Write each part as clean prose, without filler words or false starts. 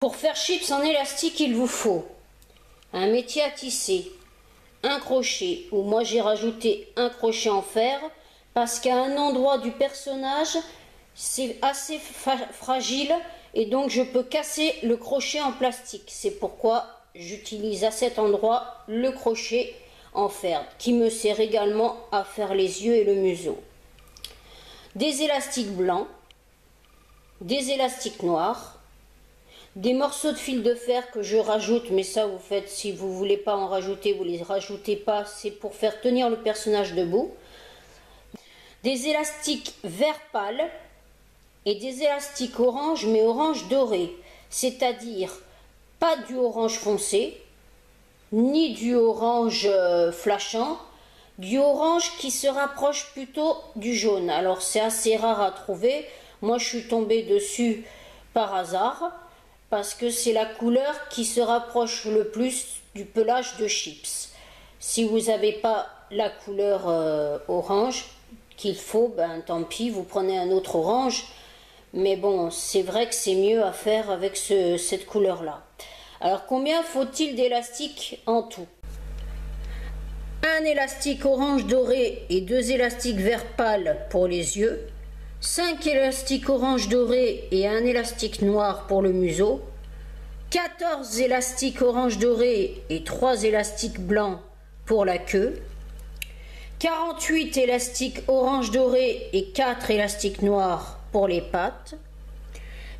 Pour faire chips en élastique, il vous faut un métier à tisser, un crochet, ou moi j'ai rajouté un crochet en fer, parce qu'à un endroit du personnage, c'est assez fragile, et donc je peux casser le crochet en plastique. C'est pourquoi j'utilise à cet endroit le crochet en fer, qui me sert également à faire les yeux et le museau. Des élastiques blancs, des élastiques noirs, des morceaux de fil de fer que je rajoute, mais ça vous faites, si vous ne voulez pas en rajouter, vous ne les rajoutez pas, c'est pour faire tenir le personnage debout. Des élastiques vert pâle et des élastiques orange, mais orange doré, c'est-à-dire pas du orange foncé, ni du orange flashant, du orange qui se rapproche plutôt du jaune. Alors c'est assez rare à trouver, moi je suis tombée dessus par hasard, parce que c'est la couleur qui se rapproche le plus du pelage de chips. Si vous n'avez pas la couleur orange qu'il faut, ben tant pis, vous prenez un autre orange. Mais bon, c'est vrai que c'est mieux à faire avec cette couleur-là. Alors combien faut-il d'élastiques en tout? Un élastique orange doré et 2 élastiques vert pâle pour les yeux. 5 élastiques orange doré et 1 élastique noir pour le museau. 14 élastiques orange doré et 3 élastiques blancs pour la queue. 48 élastiques orange doré et 4 élastiques noirs pour les pattes.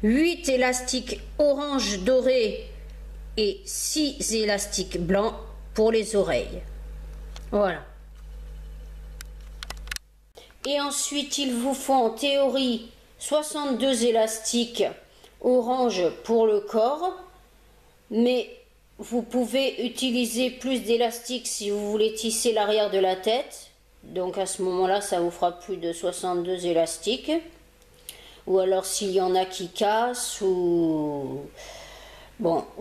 8 élastiques orange doré et 6 élastiques blancs pour les oreilles. Voilà. Et ensuite, il vous faut en théorie 62 élastiques orange pour le corps, mais vous pouvez utiliser plus d'élastiques si vous voulez tisser l'arrière de la tête. Donc à ce moment-là, ça vous fera plus de 62 élastiques. Ou alors s'il y en a qui cassent, ou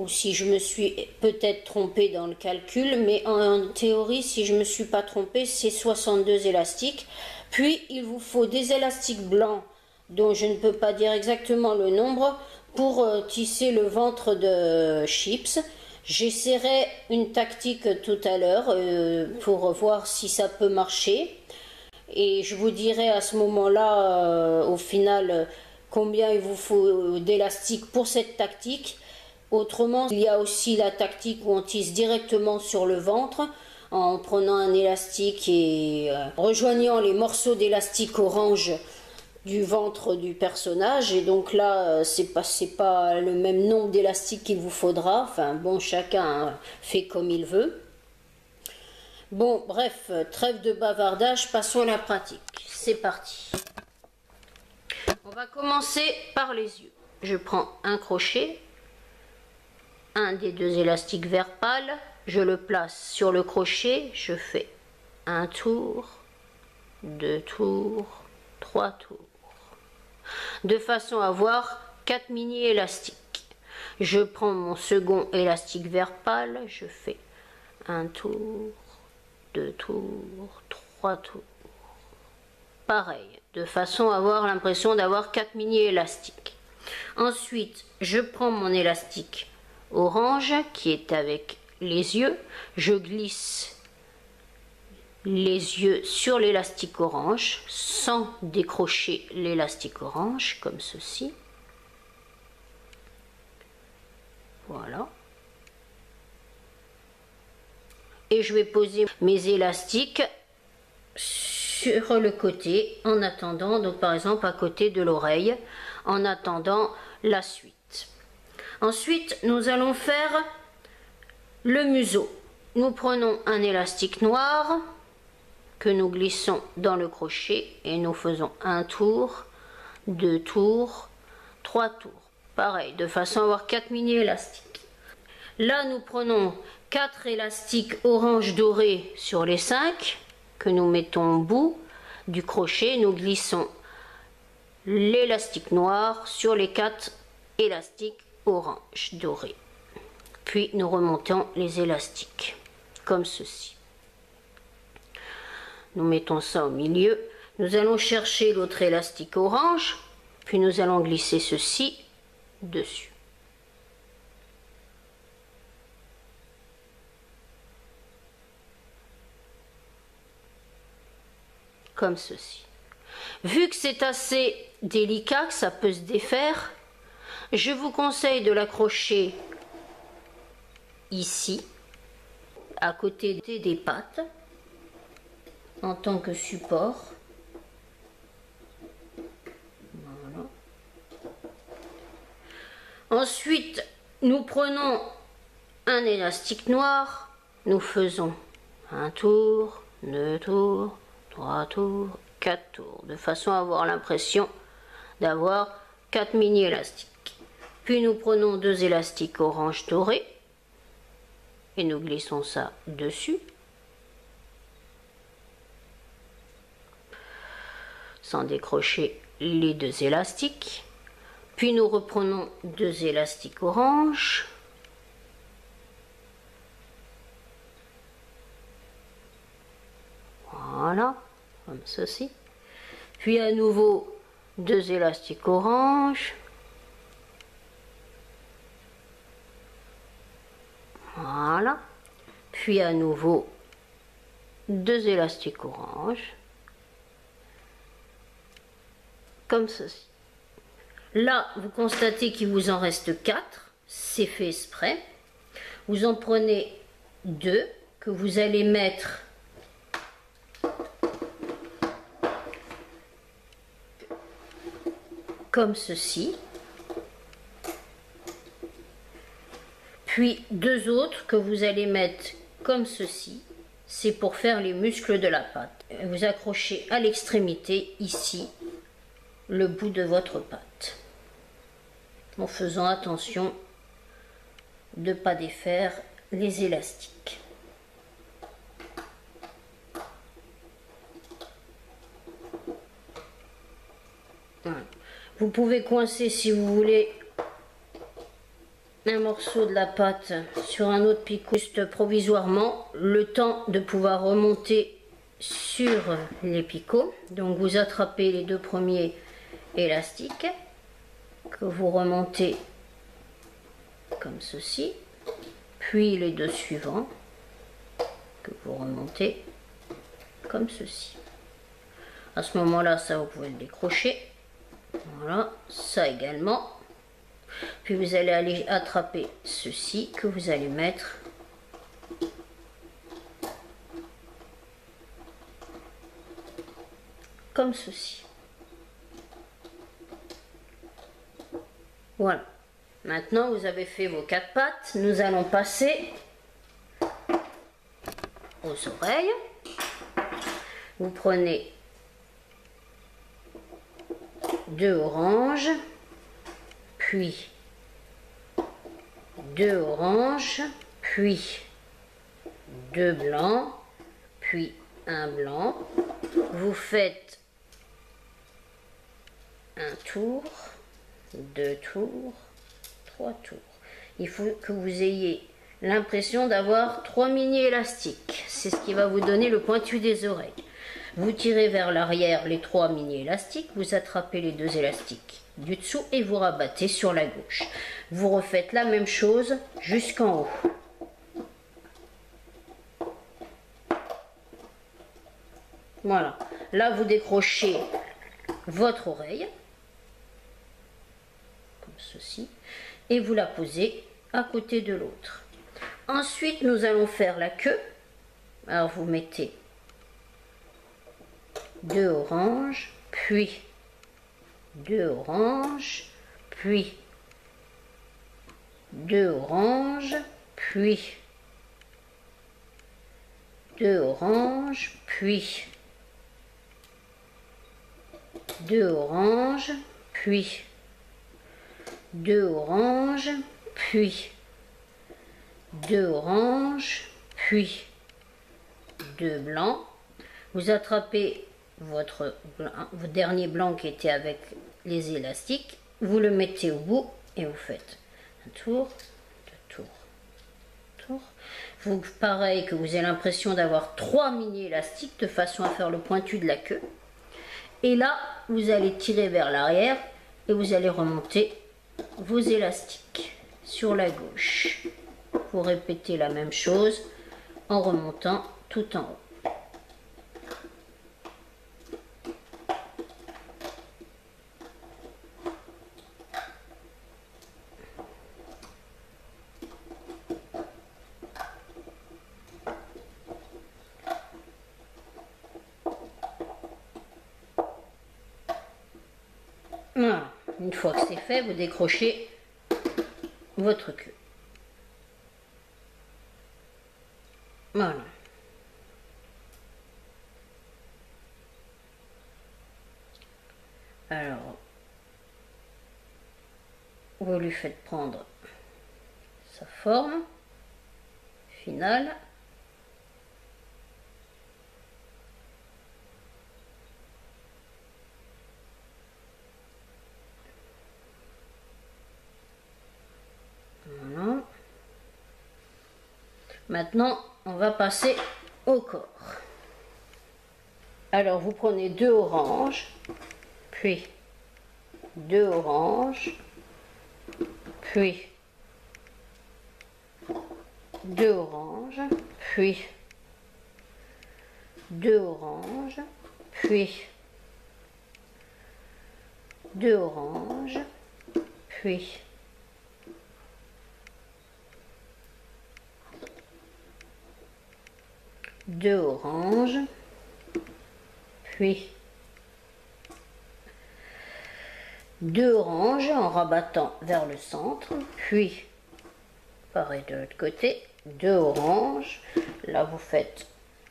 si je me suis peut-être trompée dans le calcul, mais en théorie, si je ne me suis pas trompée, c'est 62 élastiques. Puis il vous faut des élastiques blancs, dont je ne peux pas dire exactement le nombre, pour tisser le ventre de chips. J'essaierai une tactique tout à l'heure pour voir si ça peut marcher. Et je vous dirai à ce moment-là, au final, combien il vous faut d'élastique pour cette tactique. Autrement, il y a aussi la tactique où on tisse directement sur le ventre, en prenant un élastique et rejoignant les morceaux d'élastique orange du ventre du personnage. Et donc là, c'est pas le même nombre d'élastiques qu'il vous faudra. Enfin bon, chacun fait comme il veut. Bon, bref, trêve de bavardage, passons à la pratique. C'est parti. On va commencer par les yeux. Je prends un crochet, un des 2 élastiques vert pâle, je le place sur le crochet, je fais un tour, 2 tours, 3 tours, de façon à avoir 4 mini élastiques. Je prends mon second élastique vert pâle, je fais un tour, 2 tours, 3 tours. Pareil, de façon à avoir l'impression d'avoir 4 mini élastiques. Ensuite, je prends mon élastique orange qui est avec les yeux, je glisse les yeux sur l'élastique orange sans décrocher l'élastique orange comme ceci. Voilà. Et je vais poser mes élastiques sur le côté en attendant, donc par exemple à côté de l'oreille, en attendant la suite. Ensuite, nous allons faire le museau. Nous prenons un élastique noir que nous glissons dans le crochet et nous faisons un tour, 2 tours, 3 tours. Pareil, de façon à avoir 4 mini élastiques. Là, nous prenons 4 élastiques orange doré sur les 5 que nous mettons au bout du crochet. Nous glissons l'élastique noir sur les 4 élastiques orange doré. Puis nous remontons les élastiques comme ceci. Nous mettons ça au milieu. Nous allons chercher l'autre élastique orange, puis nous allons glisser ceci dessus. comme ceci. Vu que c'est assez délicat, que ça peut se défaire, je vous conseille de l'accrocher ici, à côté des pattes, en tant que support. Voilà. Ensuite, nous prenons un élastique noir, nous faisons un tour, 2 tours, 3 tours, 4 tours, de façon à avoir l'impression d'avoir 4 mini élastiques. Puis nous prenons 2 élastiques orange doré et nous glissons ça dessus, sans décrocher les 2 élastiques. Puis nous reprenons 2 élastiques orange. Voilà, comme ceci. Puis à nouveau 2 élastiques orange. Voilà. Puis à nouveau 2 élastiques orange. Comme ceci. Là, vous constatez qu'il vous en reste 4. C'est fait exprès. Vous en prenez 2 que vous allez mettre comme ceci. Puis 2 autres que vous allez mettre comme ceci. C'est pour faire les muscles de la patte. Vous accrochez à l'extrémité ici le bout de votre patte, en faisant attention de ne pas défaire les élastiques. Voilà. Vous pouvez coincer, si vous voulez, un morceau de la pâte sur un autre picot juste provisoirement, le temps de pouvoir remonter sur les picots. Donc vous attrapez les 2 premiers élastiques que vous remontez comme ceci, puis les 2 suivants que vous remontez comme ceci. À ce moment-là, ça vous pouvez le décrocher. Voilà, ça également. Puis vous allez aller attraper ceci que vous allez mettre comme ceci. Voilà. Maintenant, vous avez fait vos 4 pattes. Nous allons passer aux oreilles. Vous prenez 2 oranges, puis 2 oranges, puis 2 blancs, puis un blanc. Vous faites un tour, 2 tours, 3 tours. Il faut que vous ayez l'impression d'avoir 3 mini élastiques. C'est ce qui va vous donner le pointu des oreilles. Vous tirez vers l'arrière les 3 mini élastiques, vous attrapez les 2 élastiques du dessous et vous rabattez sur la gauche. Vous refaites la même chose jusqu'en haut. Voilà. Là, vous décrochez votre oreille, comme ceci, et vous la posez à côté de l'autre. Ensuite, nous allons faire la queue. Alors, vous mettez 2 oranges, puis 2 oranges, puis 2 oranges, puis 2 oranges, puis 2 oranges, puis 2 oranges, puis 2 oranges, puis 2 blancs. Vous attrapez votre dernier blanc qui était avec les élastiques, vous le mettez au bout et vous faites un tour, 2 tours, tour. Vous, pareil, que vous avez l'impression d'avoir 3 mini élastiques de façon à faire le pointu de la queue. Et là, vous allez tirer vers l'arrière et vous allez remonter vos élastiques sur la gauche. Vous répétez la même chose en remontant tout en haut. Une fois que c'est fait, vous décrochez votre queue. Voilà. Alors, vous lui faites prendre sa forme finale. Voilà. Maintenant, on va passer au corps. Alors, vous prenez 2 oranges, puis 2 oranges, puis 2 oranges, puis 2 oranges, puis 2 oranges, puis 2 oranges, puis 2 oranges en rabattant vers le centre, puis pareil de l'autre côté, 2 oranges, là vous faites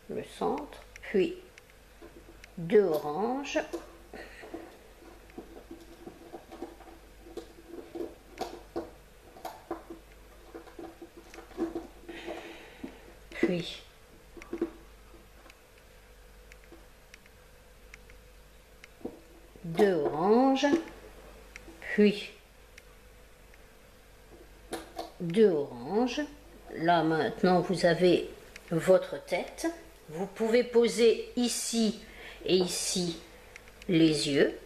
le centre, puis 2 oranges, puis 2 oranges, puis 2 oranges. Là maintenant vous avez votre tête. Vous pouvez poser ici et ici les yeux,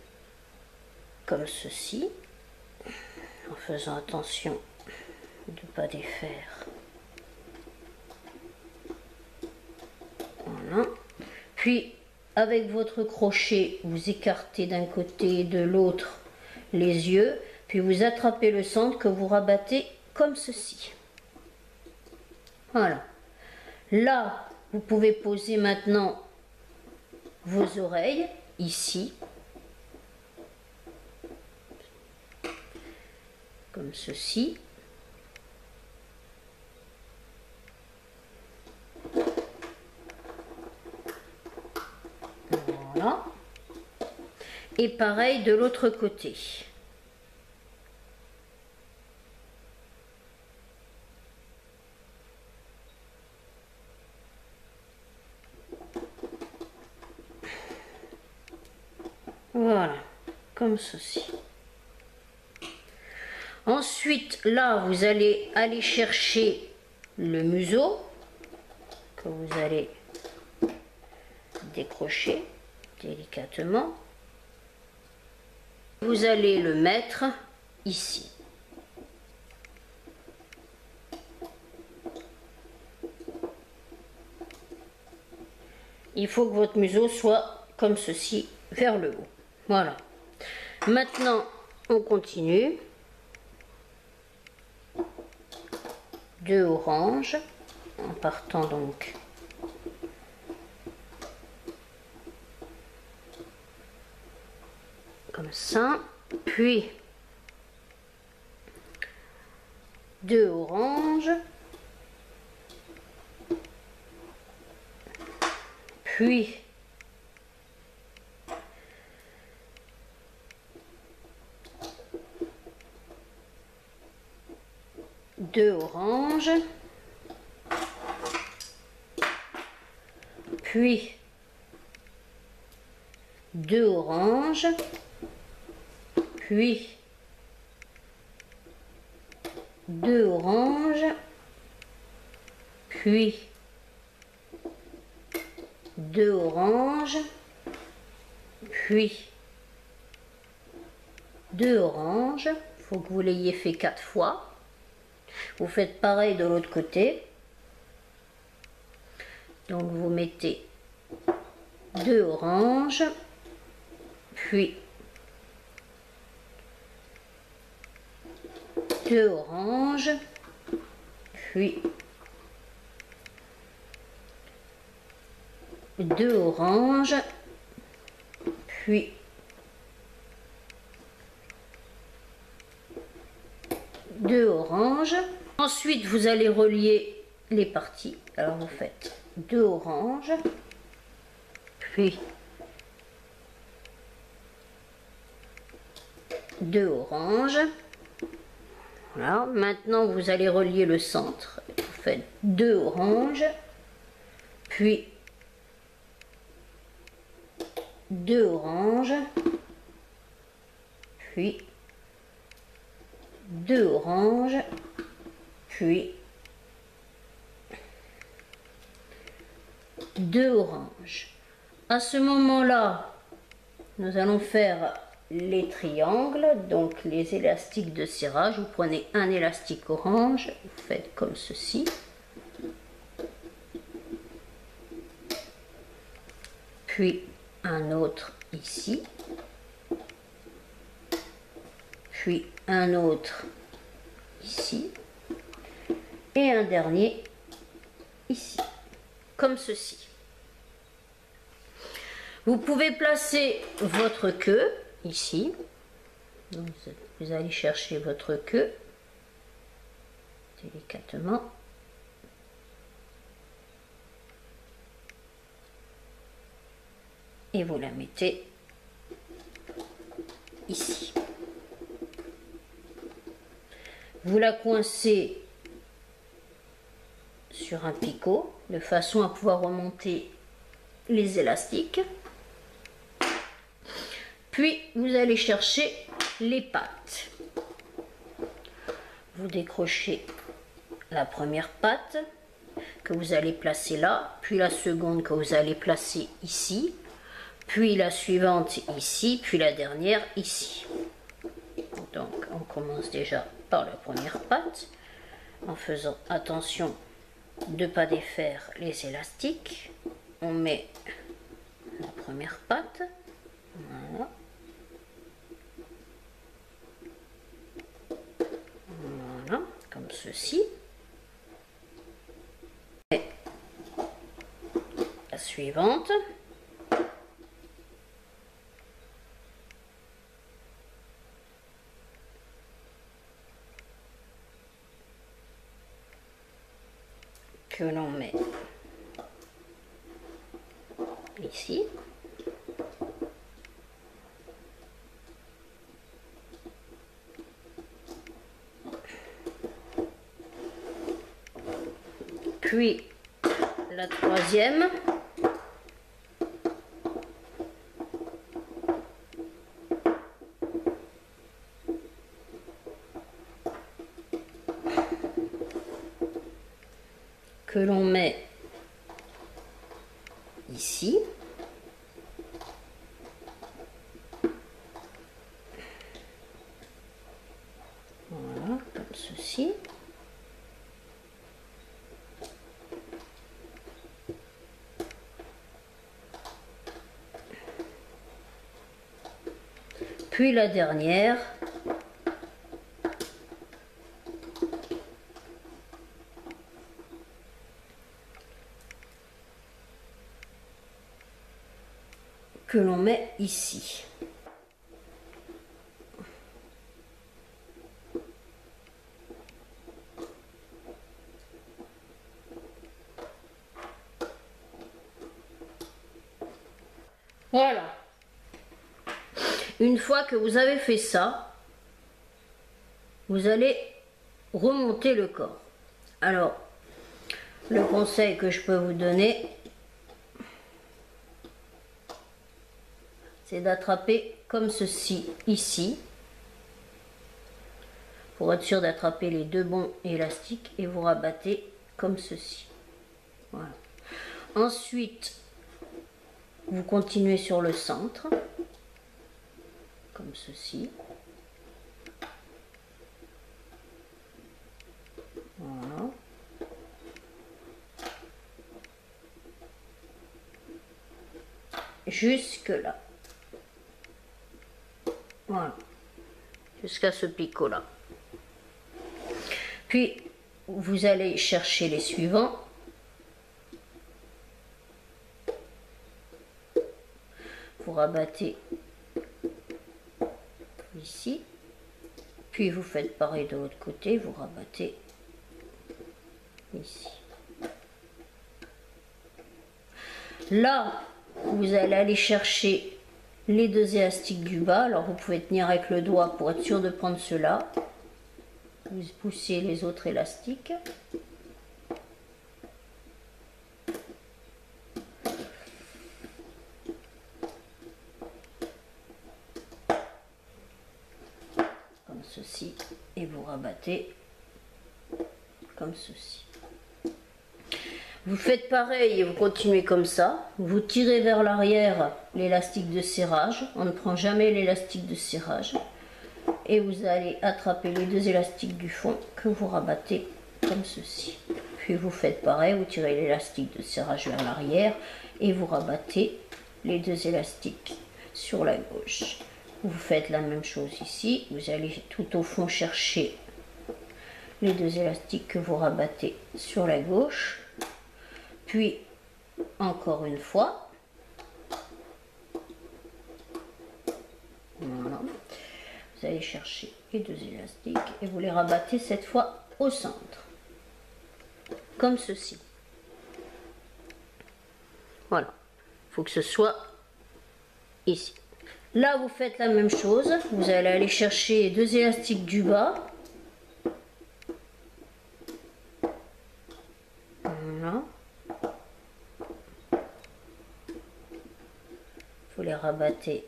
comme ceci, en faisant attention de ne pas défaire. Voilà. Puis avec votre crochet, vous écartez d'un côté et de l'autre les yeux, puis vous attrapez le centre que vous rabattez comme ceci. Voilà. Là, vous pouvez poser maintenant vos oreilles, ici, comme ceci. Voilà. Et pareil de l'autre côté. Voilà, comme ceci. Ensuite, là, vous allez aller chercher le museau que vous allez décrocher délicatement. Vous allez le mettre ici. Il faut que votre museau soit comme ceci, vers le haut. Voilà. Maintenant, on continue. 2 oranges, en partant donc comme ça, puis 2 oranges, puis 2 oranges, puis 2 oranges, puis 2 oranges, puis 2 oranges, puis 2 oranges. Il faut que vous l'ayez fait 4 fois. Vous faites pareil de l'autre côté. Donc vous mettez 2 oranges, puis 2 oranges, puis 2 oranges, puis 2 oranges. Ensuite, vous allez relier les parties. Alors, vous faites 2 oranges, puis 2 oranges. Voilà. Maintenant, vous allez relier le centre. Vous faites 2 oranges, puis 2 oranges, puis 2 oranges, puis 2 oranges. À ce moment-là, nous allons faire les triangles, donc les élastiques de serrage. Vous prenez un élastique orange, vous faites comme ceci. Puis un autre ici. Puis un autre ici. Et un dernier ici, comme ceci. Vous pouvez placer votre queue ici. Donc, vous allez chercher votre queue délicatement. Et vous la mettez ici. Vous la coincez sur un picot de façon à pouvoir remonter les élastiques. Puis vous allez chercher les pattes. Vous décrochez la première patte que vous allez placer là, puis la seconde que vous allez placer ici, puis la suivante ici, puis la dernière ici. Donc on commence déjà par la première patte en faisant attention de ne pas défaire les élastiques. On met la première patte, voilà. Voilà, comme ceci. Et la suivante. Que l'on met ici. Puis la troisième. Que l'on met ici. Voilà, comme ceci. Puis la dernière. Que l'on met ici. Voilà. Une fois que vous avez fait ça, vous allez remonter le corps. Alors, le conseil que je peux vous donner, c'est d'attraper comme ceci, ici, pour être sûr d'attraper les deux bons élastiques, et vous rabattez comme ceci. Voilà. Ensuite, vous continuez sur le centre, comme ceci. Voilà. Jusque là. Voilà. Jusqu'à ce picot là. Puis, vous allez chercher les suivants. Vous rabattez ici. Puis vous faites pareil de l'autre côté, vous rabattez ici. Là, vous allez aller chercher les deux élastiques du bas. Alors vous pouvez tenir avec le doigt pour être sûr de prendre ceux-là. Vous poussez les autres élastiques. Comme ceci. Et vous rabattez comme ceci. Vous faites pareil et vous continuez comme ça. Vous tirez vers l'arrière l'élastique de serrage. On ne prend jamais l'élastique de serrage. Et vous allez attraper les deux élastiques du fond que vous rabattez comme ceci. Puis vous faites pareil, vous tirez l'élastique de serrage vers l'arrière et vous rabattez les deux élastiques sur la gauche. Vous faites la même chose ici. Vous allez tout au fond chercher les deux élastiques que vous rabattez sur la gauche. Puis, encore une fois, voilà. Vous allez chercher les deux élastiques et vous les rabattez cette fois au centre, comme ceci. Voilà, il faut que ce soit ici. Là, vous faites la même chose, vous allez aller chercher les deux élastiques du bas. Voilà. Vous les rabattez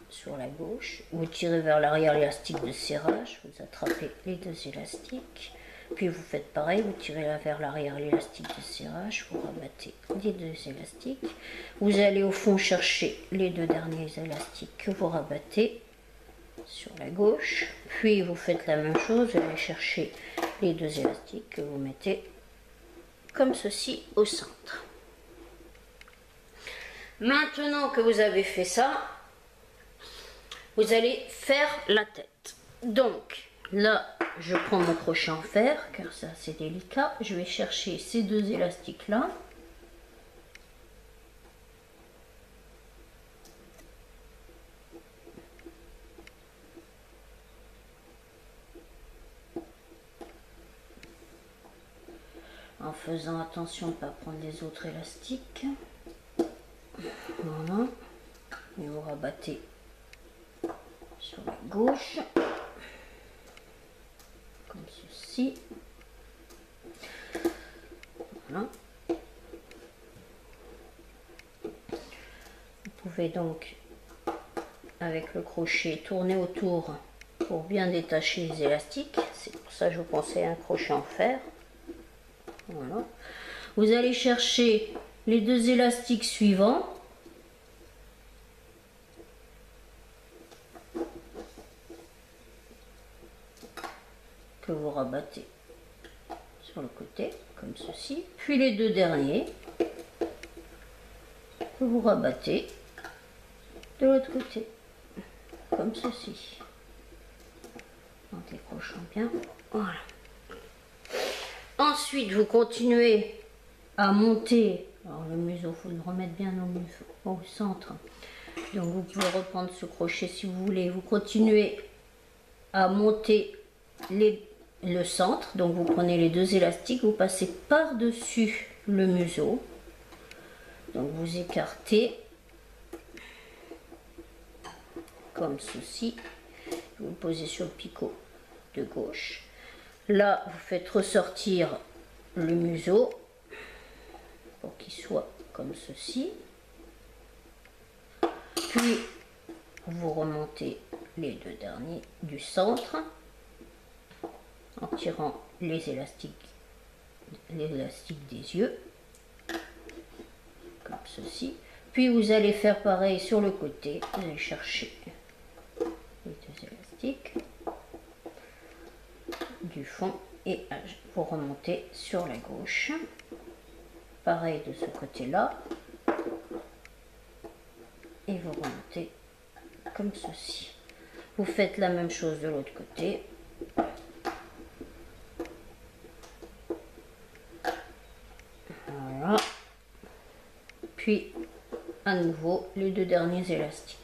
sur la gauche, vous tirez vers l'arrière l'élastique de serrage, vous attrapez les deux élastiques, puis vous faites pareil, vous tirez vers l'arrière l'élastique de serrage, vous rabattez les deux élastiques, vous allez au fond chercher les deux derniers élastiques que vous rabattez sur la gauche, puis vous faites la même chose, vous allez chercher les deux élastiques que vous mettez comme ceci au centre. Maintenant que vous avez fait ça, vous allez faire la tête. Donc là, je prends mon crochet en fer, car c'est assez délicat. Je vais chercher ces deux élastiques là. En faisant attention de ne pas prendre les autres élastiques. Voilà. Et vous rabattez sur la gauche, comme ceci. Voilà. Vous pouvez donc, avec le crochet, tourner autour pour bien détacher les élastiques. C'est pour ça que je vous conseille un crochet en fer. Voilà. Vous allez chercher les deux élastiques suivants. Que vous rabattez sur le côté, comme ceci. Puis les deux derniers que vous rabattez de l'autre côté, comme ceci. En décrochant bien. Voilà. Ensuite, vous continuez à monter. Alors le museau, il faut le remettre bien au centre. Donc vous pouvez reprendre ce crochet si vous voulez. Vous continuez à monter le centre. Donc vous prenez les deux élastiques, vous passez par-dessus le museau. Donc vous écartez comme ceci. Vous le posez sur le picot de gauche. Là, vous faites ressortir le museau pour qu'il soit comme ceci. Puis, vous remontez les deux derniers du centre en tirant l'élastique des yeux, comme ceci. Puis, vous allez faire pareil sur le côté. Vous allez chercher les deux élastiques du fond et vous remontez sur la gauche. Pareil de ce côté là et vous remontez comme ceci. Vous faites la même chose de l'autre côté. Voilà. Puis à nouveau les deux derniers élastiques.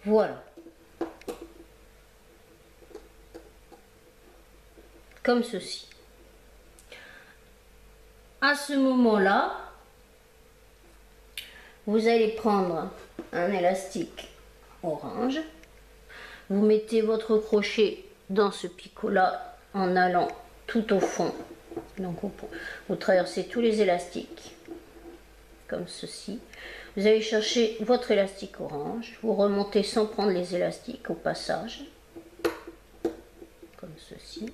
Voilà. Comme ceci. À ce moment-là, vous allez prendre un élastique orange. Vous mettez votre crochet dans ce picot-là en allant tout au fond. Donc vous traversez tous les élastiques, comme ceci. Vous allez chercher votre élastique orange. Vous remontez sans prendre les élastiques au passage, comme ceci.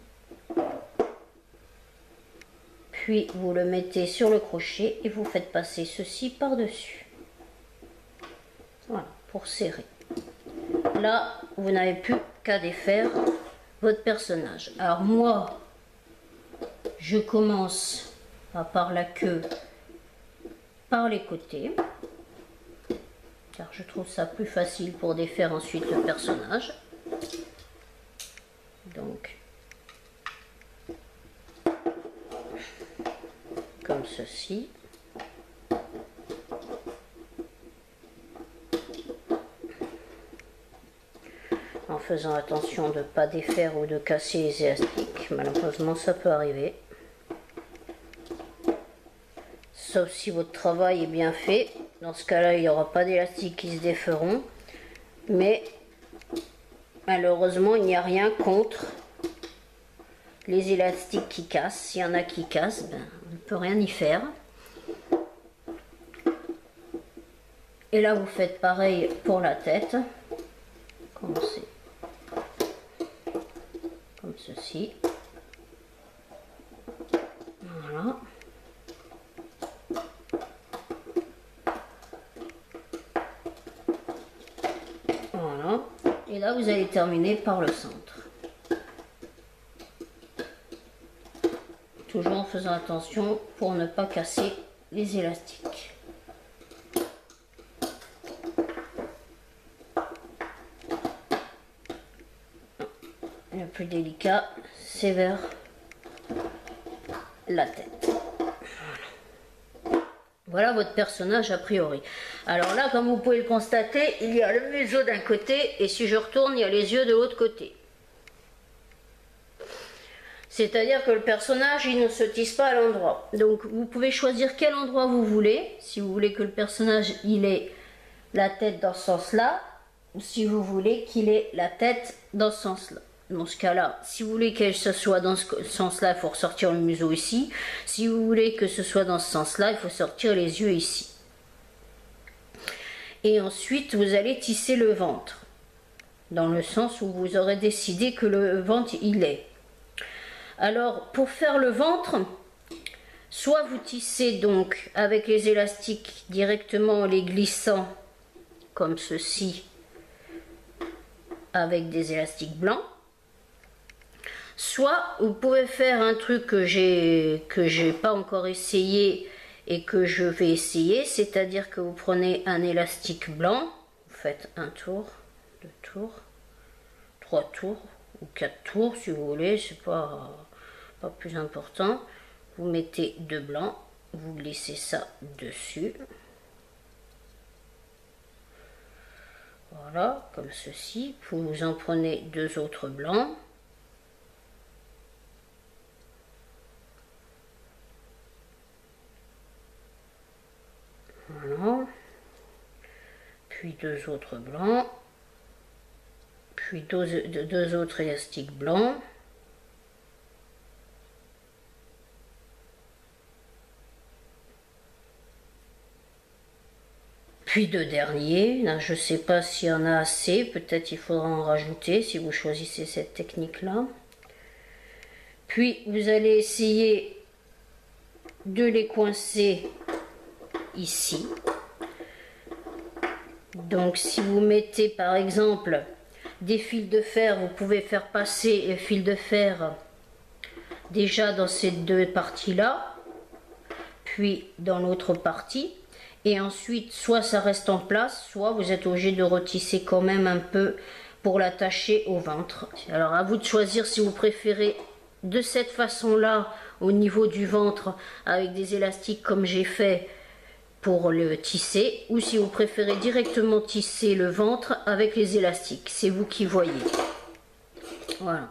Puis vous le mettez sur le crochet et vous faites passer ceci par-dessus. Voilà, pour serrer. Là, vous n'avez plus qu'à défaire votre personnage. Alors moi, je commence par la queue, par les côtés, car je trouve ça plus facile pour défaire ensuite le personnage. Donc, comme ceci. En faisant attention de ne pas défaire ou de casser les élastiques. Malheureusement, ça peut arriver. Sauf si votre travail est bien fait. Dans ce cas-là, il n'y aura pas d'élastiques qui se déferont. Mais malheureusement, il n'y a rien contre les élastiques qui cassent. S'il y en a qui cassent, ben, on ne peut rien y faire. Et là, vous faites pareil pour la tête. Commencez comme ceci. Voilà. Voilà. Et là, vous allez terminer par le centre. Toujours en faisant attention pour ne pas casser les élastiques. Le plus délicat, c'est vers la tête. Voilà votre personnage a priori. Alors là, comme vous pouvez le constater, il y a le museau d'un côté et si je retourne, il y a les yeux de l'autre côté. C'est-à-dire que le personnage, il ne se tisse pas à l'endroit. Donc vous pouvez choisir quel endroit vous voulez. Si vous voulez que le personnage, il ait la tête dans ce sens-là, ou si vous voulez qu'il ait la tête dans ce sens-là. Dans ce cas-là, si vous voulez que ce soit dans ce sens-là, il faut ressortir le museau ici. Si vous voulez que ce soit dans ce sens-là, il faut sortir les yeux ici. Et ensuite, vous allez tisser le ventre. Dans le sens où vous aurez décidé que le ventre, il est. Alors, pour faire le ventre, soit vous tissez donc avec les élastiques directement en les glissant, comme ceci, avec des élastiques blancs. Soit vous pouvez faire un truc que j'ai pas encore essayé et que je vais essayer, c'est-à-dire que vous prenez un élastique blanc, vous faites un tour, deux tours, trois tours ou quatre tours si vous voulez, c'est pas plus important. Vous mettez deux blancs, vous glissez ça dessus. Voilà, comme ceci. Vous en prenez deux autres blancs. Voilà. Puis deux autres blancs. Puis deux autres élastiques blancs. Puis deux derniers. Là, je ne sais pas s'il y en a assez. Peut-être il faudra en rajouter si vous choisissez cette technique-là. Puis vous allez essayer de les coincer ici. Donc si vous mettez par exemple des fils de fer, vous pouvez faire passer les fils de fer déjà dans ces deux parties-là, puis dans l'autre partie. Et ensuite, soit ça reste en place, soit vous êtes obligé de retisser quand même un peu pour l'attacher au ventre. Alors à vous de choisir si vous préférez de cette façon-là, au niveau du ventre, avec des élastiques comme j'ai fait, pour le tisser, ou si vous préférez directement tisser le ventre avec les élastiques. C'est vous qui voyez. Voilà.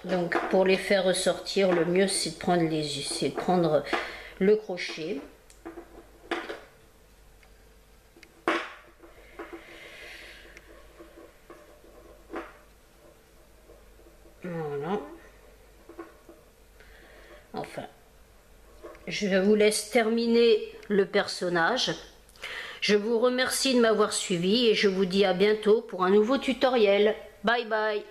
Donc pour les faire ressortir, le mieux c'est de prendre le crochet. Voilà. Enfin, je vous laisse terminer le personnage. Je vous remercie de m'avoir suivi et je vous dis à bientôt pour un nouveau tutoriel. Bye bye.